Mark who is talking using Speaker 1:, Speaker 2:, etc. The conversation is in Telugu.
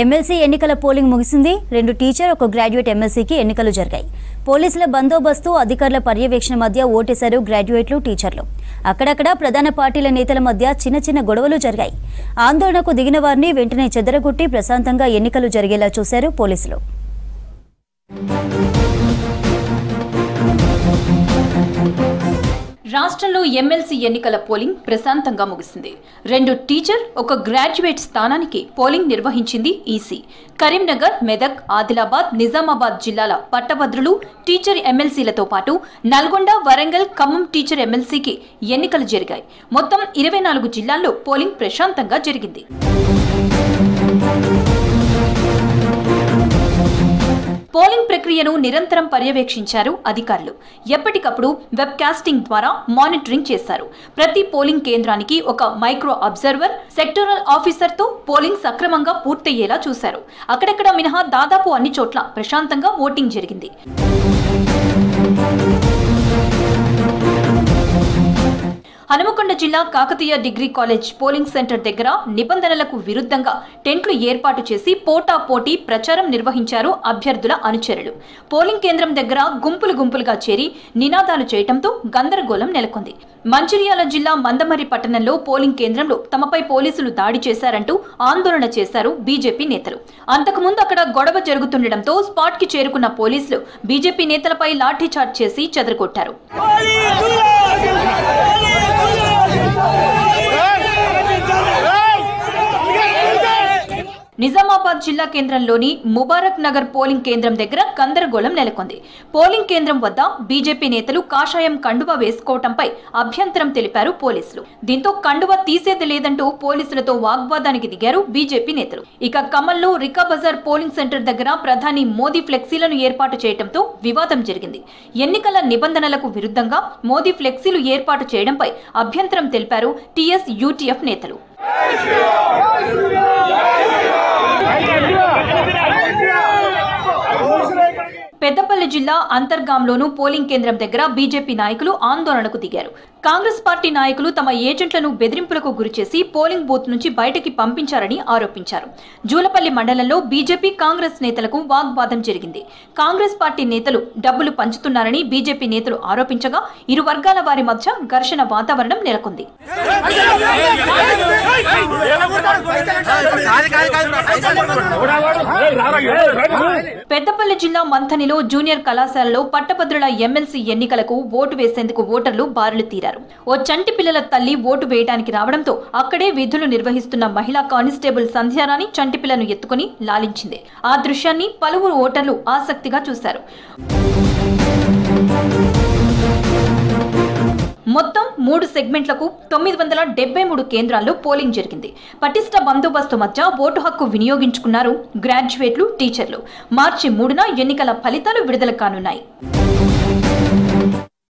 Speaker 1: ఎమ్మెల్సీ ఎన్నికల పోలింగ్ ముగిసింది. 2 టీచర్, 1 గ్రాడ్యుయేట్ ఎమ్మెల్సీకి ఎన్నికలు జరిగాయి. పోలీసుల బందోబస్తు, అధికారుల పర్యవేక్షణ మధ్య ఓటేశారు గ్రాడ్యుయేట్లు, టీచర్లు. అక్కడక్కడ ప్రధాన పార్టీల నేతల మధ్య చిన్న గొడవలు జరిగాయి. ఆందోళనకు దిగిన వారిని వెంటనే చెదరగొట్టి ప్రశాంతంగా ఎన్నికలు జరిగేలా చూశారు పోలీసులు.
Speaker 2: రాష్ట్రంలో ఎమ్మెల్సీ ఎన్నికల పోలింగ్ ప్రశాంతంగా ముగిసింది. 2 టీచర్, 1 గ్రాడ్యుయేట్ స్థానానికి పోలింగ్ నిర్వహించింది ఈసీ. కరీంనగర్, మెదక్, ఆదిలాబాద్, నిజామాబాద్ జిల్లాల పట్టభద్రులు టీచర్ ఎమ్మెల్సీలతో పాటు నల్గొండ, వరంగల్, ఖమ్మం టీచర్ ఎమ్మెల్సీకి ఎన్నికలు జరిగాయి. మొత్తం 24 జిల్లాల్లో పోలింగ్ ప్రశాంతంగా జరిగింది. పోలింగ్ ప్రక్రియను నిరంతరం పర్యవేక్షించారు అధికారులు. ఎప్పటికప్పుడు వెబ్ కాస్టింగ్ ద్వారా మానిటరింగ్ చేశారు. ప్రతి పోలింగ్ కేంద్రానికి 1 మైక్రో అబ్జర్వర్, సెక్టరల్ ఆఫీసర్తో పోలింగ్ సక్రమంగా పూర్తయ్యేలా చూశారు. అక్కడక్కడ మినహా దాదాపు అన్ని చోట్ల ప్రశాంతంగా ఓటింగ్ జరిగింది. హనుమకొండ జిల్లా Kakatiya degree college polling centre దగ్గర నిబంధనలకు విరుద్ధంగా టెంట్లు ఏర్పాటు చేసి పోటాపోటీ ప్రచారం నిర్వహించారు అభ్యర్థుల అనుచరులు. పోలింగ్ కేంద్రం దగ్గర గుంపులుగా చేరి నినాదాలు చేయడంతో గందరగోళం నెలకొంది. మంచిర్యాల జిల్లా మందమర్రి పట్టణంలో పోలింగ్ కేంద్రంలో తమపై పోలీసులు దాడి చేశారంటూ ఆందోళన చేశారు బీజేపీ నేతలు. అంతకుముందు అక్కడ గొడవ జరుగుతుండటంతో స్పాట్ కి చేరుకున్న పోలీసులు బీజేపీ నేతలపై లాఠీచార్జ్ చేసి చెదరగొట్టారు. నిజామాబాద్ జిల్లా కేంద్రంలోని ముబారక్ నగర్ పోలింగ్ కేంద్రం దగ్గర గందరగోళం నెలకొంది. పోలింగ్ కేంద్రం వద్ద బీజేపీ నేతలు కాషాయం కండువా వేసుకోవడంపై అభ్యంతరం తెలిపారు పోలీసులు. దీంతో కండువా తీసేది లేదంటూ పోలీసులతో వాగ్వాదానికి దిగారు బీజేపీ నేతలు. ఇక ఖమ్మంలో రికా బజార్ పోలింగ్ సెంటర్ దగ్గర ప్రధాని మోదీ ఫ్లెక్సీలను ఏర్పాటు చేయడంతో వివాదం జరిగింది. ఎన్నికల నిబంధనలకు విరుద్ధంగా మోదీ ఫ్లెక్సీలు ఏర్పాటు చేయడంపై అభ్యంతరం తెలిపారు టీఎస్ యూటీఎఫ్ నేతలు. పెద్దపల్లి జిల్లా అంతర్గాంలోనూ పోలింగ్ కేంద్రం దగ్గర బీజేపీ నాయకులు ఆందోళనకు దిగారు. కాంగ్రెస్ పార్టీ నాయకులు తమ ఏజెంట్లను బెదిరింపులకు గురిచేసి పోలింగ్ బూత్ నుంచి బయటకి పంపించారని ఆరోపించారు. జూలపల్లి మండలంలో బీజేపీ, కాంగ్రెస్ నేతలకు వాగ్వాదం జరిగింది. కాంగ్రెస్ పార్టీ నేతలు డబ్బులు పంచుతున్నారని బీజేపీ నేతలు ఆరోపించగా ఇరు వర్గాల వారి మధ్య ఘర్షణ వాతావరణం నెలకొంది. పెద్దపల్లి జిల్లా మంథనిలో జూనియర్ కళాశాలలో పట్టభద్రుల ఎమ్మెల్సీ ఎన్నికలకు ఓటు వేసేందుకు ఓటర్లు బారులు తీరారు. ఓ చంటి పిల్లల తల్లి ఓటు వేయడానికి రావడంతో అక్కడే విధులు నిర్వహిస్తున్న మహిళా కానిస్టేబుల్ సంధ్యారాణి చంటి పిల్లను ఎత్తుకుని లాలించింది. ఆ దృశ్యాన్ని పలువురు ఓటర్లు ఆసక్తిగా చూశారు. మొత్తం 3 సెగ్మెంట్లకు 973 కేంద్రాల్లో పోలింగ్ జరిగింది. పటిష్ట బందోబస్తు మధ్య ఓటు హక్కు వినియోగించుకున్నారు గ్రాడ్యుయేట్లు, టీచర్లు. మార్చి 3న ఎన్నికల ఫలితాలు విడుదల కానున్నాయి.